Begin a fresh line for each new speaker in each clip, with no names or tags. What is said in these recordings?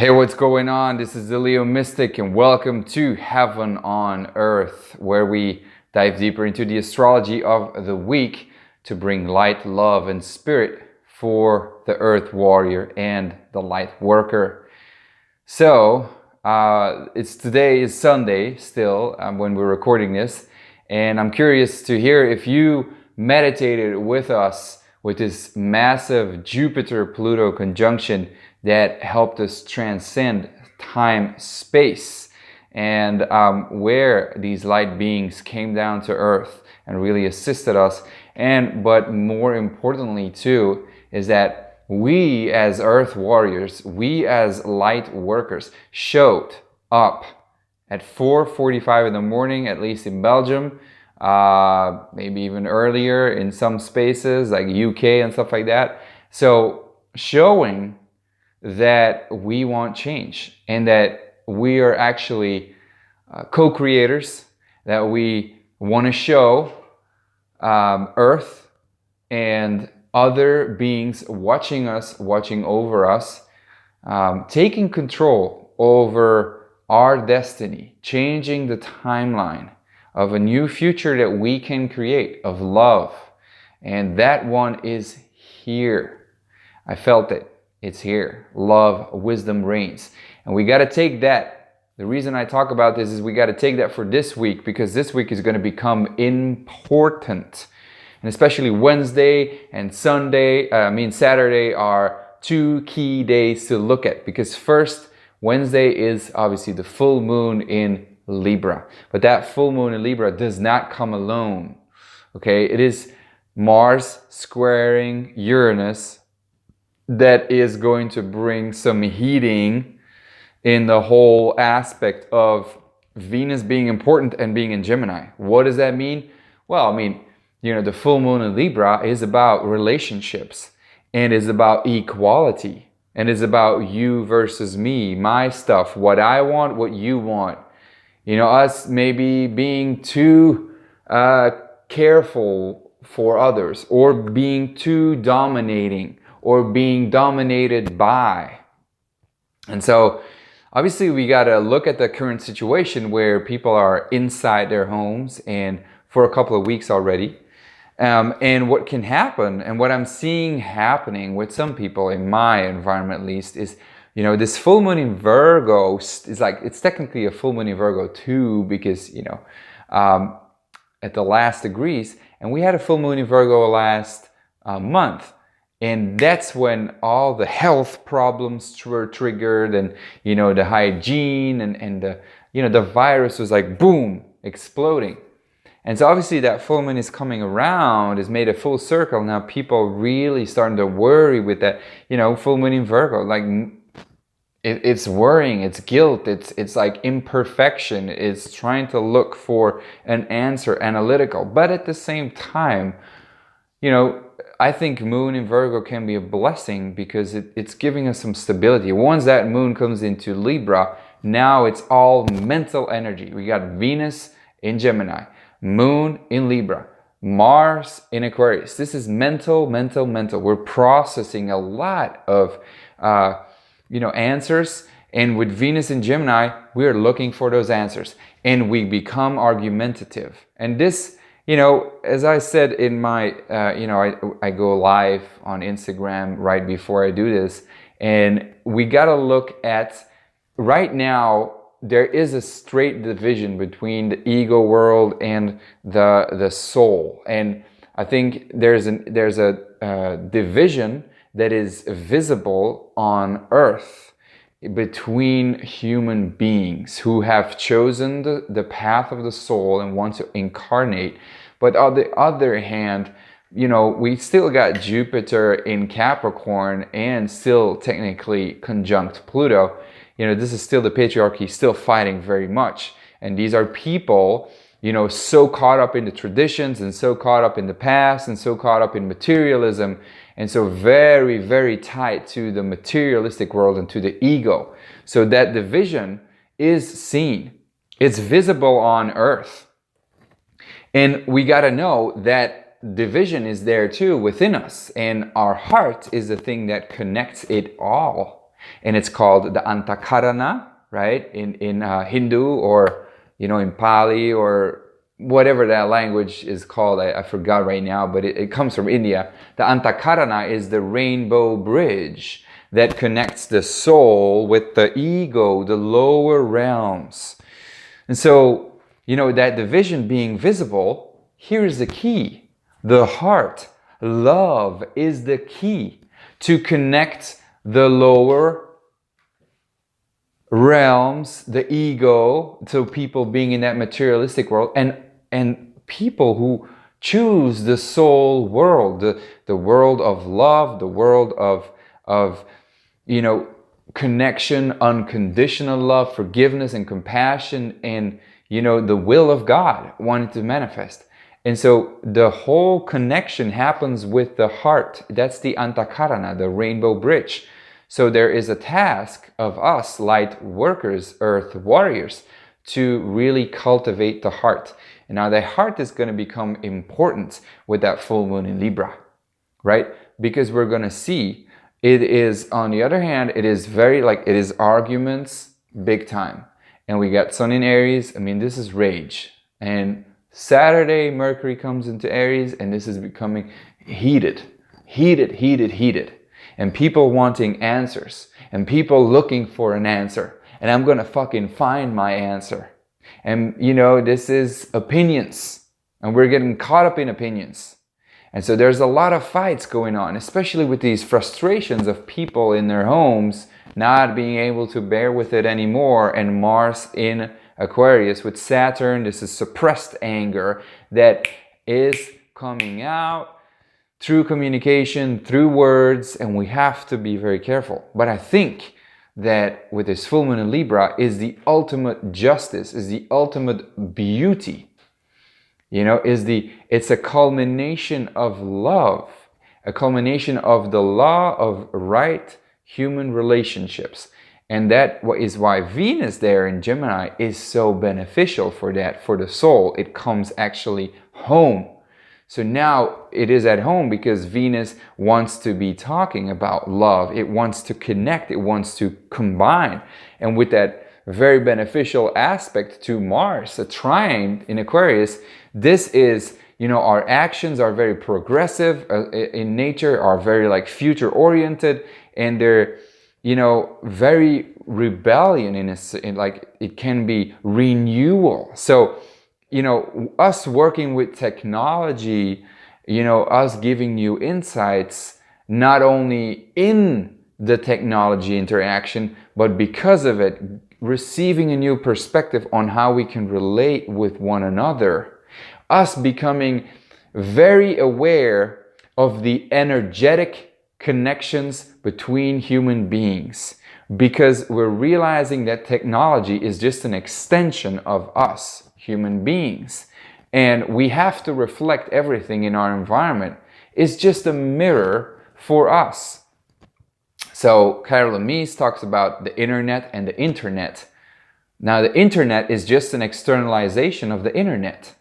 Hey, what's going on? This is the Leo Mystic and welcome to Heaven on Earth, where we dive deeper into the astrology of the week to bring light, love, and spirit for the Earth Warrior and the Light Worker. So, today is Sunday still when we're recording this, and I'm curious to hear if you meditated with us with this massive Jupiter-Pluto conjunction that helped us transcend time, space, and where these light beings came down to Earth and really assisted us. But more importantly too, is that we as Earth Warriors, we as light workers showed up at 4:45 in the morning, at least in Belgium, maybe even earlier in some spaces like UK and stuff like that. So showing that we want change and that we are actually co-creators, that we want to show Earth and other beings watching us, watching over us, taking control over our destiny, changing the timeline of a new future that we can create of love. And that one is here. I felt it. It's here. Love, wisdom reigns. And we got to take that. The reason I talk about this is we got to take that for this week, because this week is going to become important. And especially Wednesday and Saturday are two key days to look at, because first, Wednesday is obviously the full moon in Libra. But that full moon in Libra does not come alone. Okay, it is Mars squaring Uranus that is going to bring some heating in the whole aspect of Venus being important and being in Gemini. What does that mean? Well, the full moon in Libra is about relationships and is about equality and is about you versus me, my stuff, what I want, what you want. Us maybe being too careful for others, or being too dominating, or being dominated by. And so obviously we got to look at the current situation where people are inside their homes and for a couple of weeks already. And what can happen, and what I'm seeing happening with some people in my environment at least, is this full moon in Virgo is it's technically a full moon in Virgo too, because at the last degrees, and we had a full moon in Virgo last month. And that's when all the health problems were triggered, and the hygiene and the virus was like boom, exploding. And so obviously that full moon is coming around, is made a full circle. Now people really starting to worry with that, full moon in Virgo. Like it's worrying, it's guilt, it's like imperfection, it's trying to look for an answer, analytical. But at the same time, I think moon in Virgo can be a blessing, because it's giving us some stability. Once that moon comes into Libra, now it's all mental energy. We got Venus in Gemini, moon in Libra, Mars in Aquarius. This is mental. We're processing a lot of answers. And with Venus in Gemini, we're looking for those answers. And we become argumentative. And this, as I said in my, I go live on Instagram right before I do this. And we got to look at, right now, there is a straight division between the ego world and the soul. And I think there's a division that is visible on Earth between human beings who have chosen the path of the soul and want to incarnate. But on the other hand, we still got Jupiter in Capricorn and still technically conjunct Pluto. This is still the patriarchy, still fighting very much. And these are people, so caught up in the traditions and so caught up in the past and so caught up in materialism, and so very, very tied to the materialistic world and to the ego. So that division is seen. It's visible on Earth. And we got to know that division is there too within us. And our heart is the thing that connects it all. And it's called the Antakarana, right? In Hindu, or, you know, in Pali, or whatever that language is called. I forgot right now, but it comes from India. The Antakarana is the rainbow bridge that connects the soul with the ego, the lower realms. And so, you know, that division being visible, here's the key. The heart, love is the key to connect the lower realms, the ego, to people being in that materialistic world, and people who choose the soul world, the world of love, the world of you know, connection, unconditional love, forgiveness and compassion, and, you know, the will of God wanted to manifest. And so the whole connection happens with the heart. That's the Antakarana, the rainbow bridge. So there is a task of us, light workers, earth warriors, to really cultivate the heart. And now the heart is going to become important with that full moon in Libra, right? Because we're going to see it is, on the other hand, it is very, like, it is arguments big time. And we got Sun in Aries. I mean, this is rage. And Saturday, Mercury comes into Aries, and this is becoming heated. And people wanting answers, and people looking for an answer. And I'm going to fucking find my answer. And, you know, this is opinions, and we're getting caught up in opinions. And so there's a lot of fights going on, especially with these frustrations of people in their homes not being able to bear with it anymore. And Mars in Aquarius with Saturn, this is suppressed anger that is coming out through communication, through words, and we have to be very careful. But I think that with this full moon in Libra is the ultimate justice, is the ultimate beauty. You know, it's a culmination of love, a culmination of the law of right human relationships. And that is why Venus there in Gemini is so beneficial for that, for the soul. It comes actually home. So now it is at home because Venus wants to be talking about love. It wants to connect. It wants to combine. And with that very beneficial aspect to Mars, a trine in Aquarius, this is, you know, our actions are very progressive in nature, are very like future oriented, and they're, you know, very rebellion in like it can be renewal. So, you know, us working with technology, you know, us giving new insights, not only in the technology interaction, but because of it, receiving a new perspective on how we can relate with one another. Us becoming very aware of the energetic connections between human beings, because we're realizing that technology is just an extension of us, human beings. And we have to reflect everything in our environment. It's just a mirror for us. So Carol Mies talks about the internet and the internet. Now the internet is just an externalization of the internet.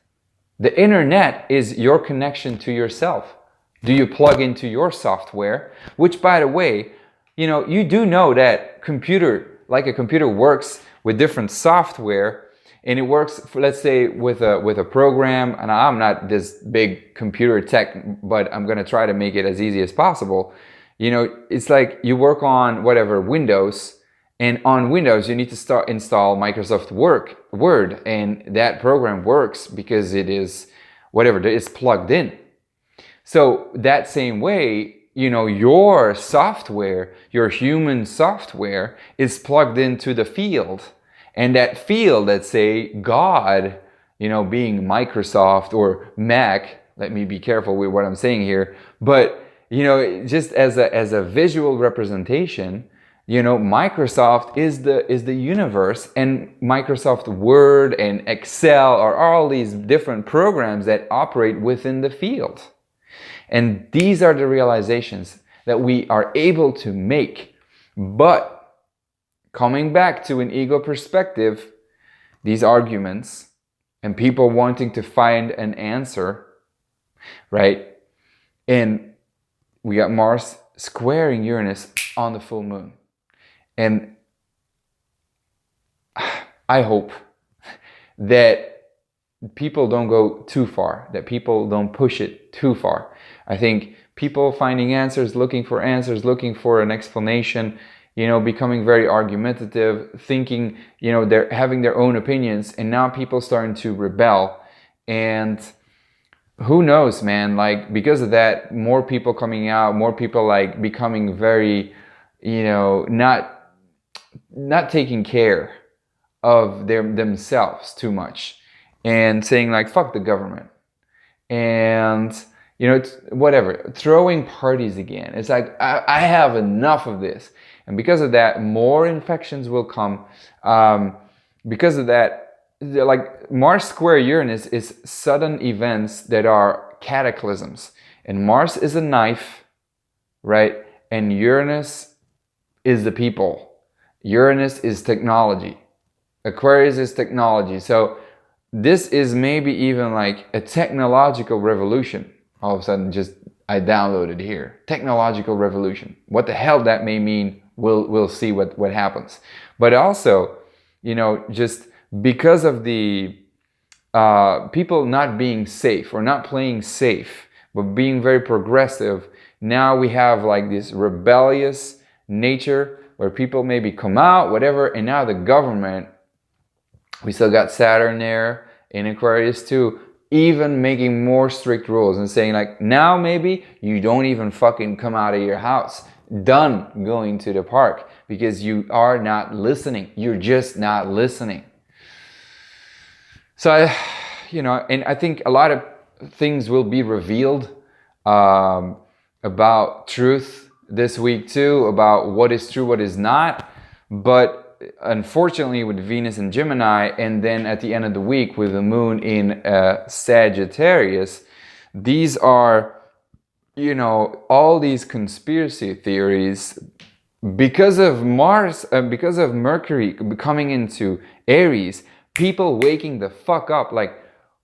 The internet is your connection to yourself. Do you plug into your software? Which, by the way, you know, you do know that a computer works with different software, and it works, for, let's say, with a program. And I'm not this big computer tech, but I'm going to try to make it as easy as possible. You know, it's like you work on whatever Windows, and on Windows you need to install Microsoft Word, and that program works because it is whatever, it's plugged in. So that same way, you know, your software, your human software is plugged into the field. And that field, let's say God, you know, being Microsoft or Mac, let me be careful with what I'm saying here, but, you know, just as a visual representation, you know, Microsoft is the universe, and Microsoft Word and Excel are all these different programs that operate within the field. And these are the realizations that we are able to make. But coming back to an ego perspective, these arguments and people wanting to find an answer, right? And we got Mars squaring Uranus on the full moon. And I hope that people don't go too far, that people don't push it too far. I think people finding answers, looking for an explanation, becoming very argumentative, thinking, they're having their own opinions, and now people starting to rebel. And who knows, man, like, because of that, more people coming out, more people like becoming very, not taking care of themselves too much, and saying like, fuck the government, and it's whatever, throwing parties again. It's like, I have enough of this. And because of that, more infections will come. Because of that, like, Mars square Uranus is sudden events that are cataclysms. And Mars is a knife, right? And Uranus is the people. Uranus is technology. Aquarius is technology. So this is maybe even like a technological revolution. All of a sudden, just I downloaded here. Technological revolution. What the hell that may mean, we'll see what happens. But also, just because of the people not being safe or not playing safe, but being very progressive, now we have like this rebellious nature where people maybe come out, whatever, and now the government, we still got Saturn there in Aquarius too, even making more strict rules and saying like, now maybe you don't even fucking come out of your house. Done going to the park, because you are not listening. You're just not listening. So, and I think a lot of things will be revealed about truth this week too, about what is true, what is not. But unfortunately, with Venus in Gemini, and then at the end of the week with the moon in Sagittarius, these are, all these conspiracy theories, because of Mars, because of Mercury coming into Aries, people waking the fuck up like,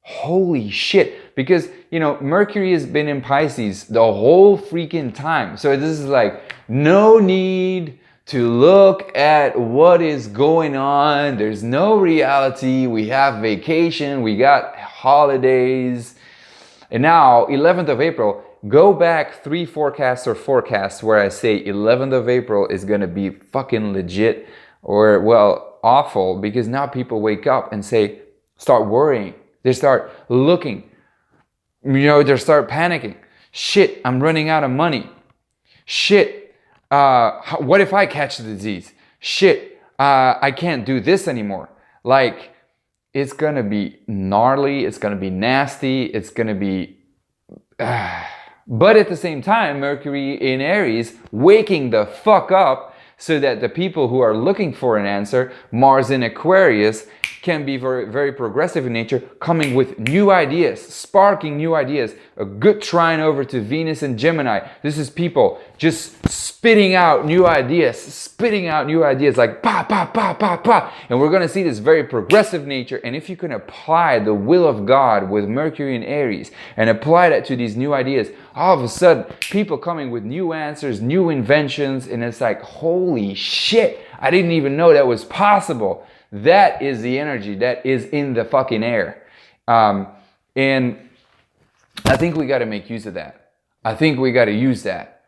holy shit. Because, Mercury has been in Pisces the whole freaking time. So this is like, no need to look at what is going on. There's no reality. We have vacation. We got holidays. And now, 11th of April, go back 3 forecasts where I say 11th of April is going to be fucking legit, or, well, awful, because now people wake up and start worrying. They start looking. They start panicking. Shit, I'm running out of money. Shit. What if I catch the disease? Shit, I can't do this anymore. Like, it's gonna be gnarly, it's gonna be nasty, it's gonna be... But at the same time, Mercury in Aries waking the fuck up, so that the people who are looking for an answer, Mars in Aquarius, can be very, very progressive in nature, coming with new ideas, sparking new ideas. A good trine over to Venus and Gemini. This is people just spitting out new ideas, like pa, pa, pa, pa, pa. And we're going to see this very progressive nature. And if you can apply the will of God with Mercury in Aries and apply that to these new ideas, all of a sudden, people coming with new answers, new inventions, and it's like, holy shit, I didn't even know that was possible. That is the energy that is in the fucking air. And I think we got to make use of that. I think we got to use that.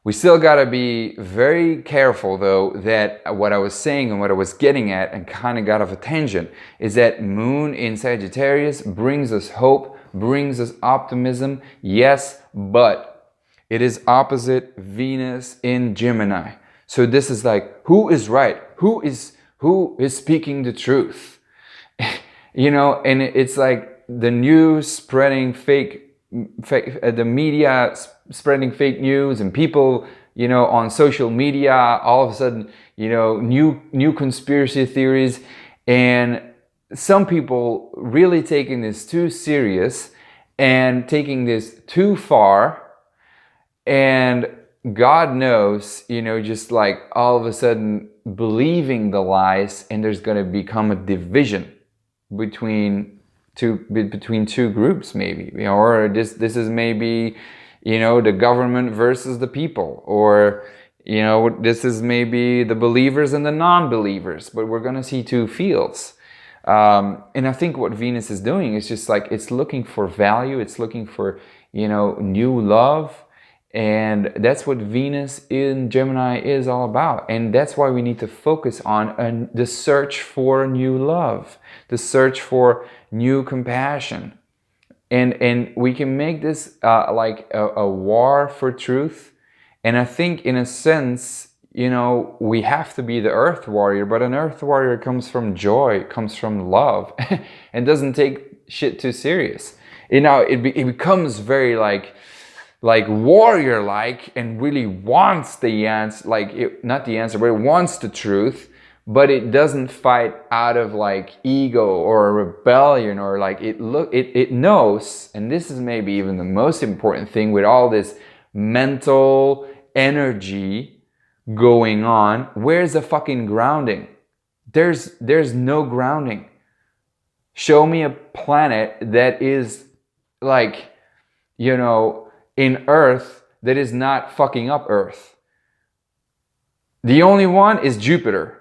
We still got to be very careful, though, that what I was saying and what I was getting at, and kind of got off a tangent, is that Moon in Sagittarius brings us hope, brings us optimism. Yes, but it is opposite Venus in Gemini. So this is like, who is right? Who is speaking the truth? And it's like the news spreading the media spreading fake news, and people, on social media, all of a sudden, new conspiracy theories, and some people really taking this too serious and taking this too far, and God knows, just like all of a sudden believing the lies, and there's going to become a division between two groups, maybe, or this is maybe, the government versus the people, or You know, this is maybe the believers and the non-believers, but we're going to see two fields. And I think what Venus is doing is just like, it's looking for value. It's looking for, you know, new love. And that's what Venus in Gemini is all about. And that's why we need to focus on the search for new love, the search for new compassion. And we can make this like a war for truth. And I think in a sense, you know, we have to be the earth warrior, but an earth warrior comes from joy, comes from love, and doesn't take shit too serious. You know, it becomes very like warrior-like, and really wants the answer, like not the answer, but it wants the truth, but it doesn't fight out of like ego or rebellion, or like it knows, and this is maybe even the most important thing with all this mental energy going on. Where's the fucking grounding? There's no grounding. Show me a planet that is like, you know, in Earth that is not fucking up Earth. The only one is Jupiter,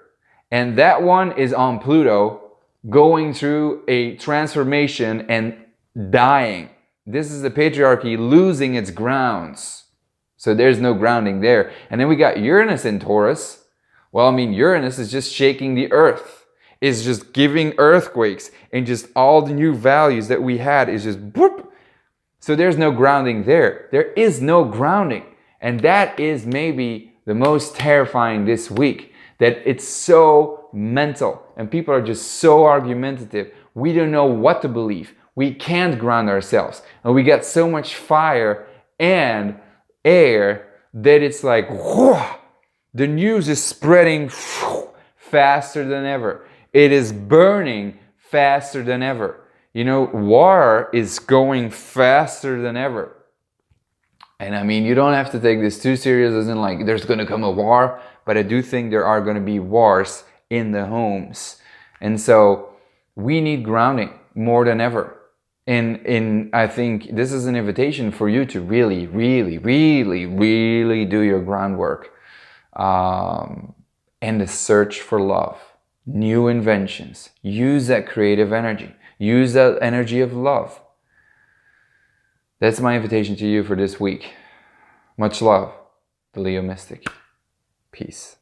and that one is on Pluto, going through a transformation and dying. This is the patriarchy losing its grounds. So there's no grounding there. And then we got Uranus in Taurus. Well, I mean, Uranus is just shaking the earth. It's just giving earthquakes, and just all the new values that we had is just whoop. So there's no grounding there. There is no grounding. And that is maybe the most terrifying this week, that it's so mental and people are just so argumentative. We don't know what to believe. We can't ground ourselves. And we got so much fire and air that it's like, whoo, the news is spreading faster than ever. It is burning faster than ever. You know, war is going faster than ever. And I mean, you don't have to take this too serious, as in like there's going to come a war, but I do think there are going to be wars in the homes. And so we need grounding more than ever. And I think this is an invitation for you to really, really, really, really do your groundwork. And the search for love, new inventions. Use that creative energy. Use that energy of love. That's my invitation to you for this week. Much love, the Leo Mystic. Peace.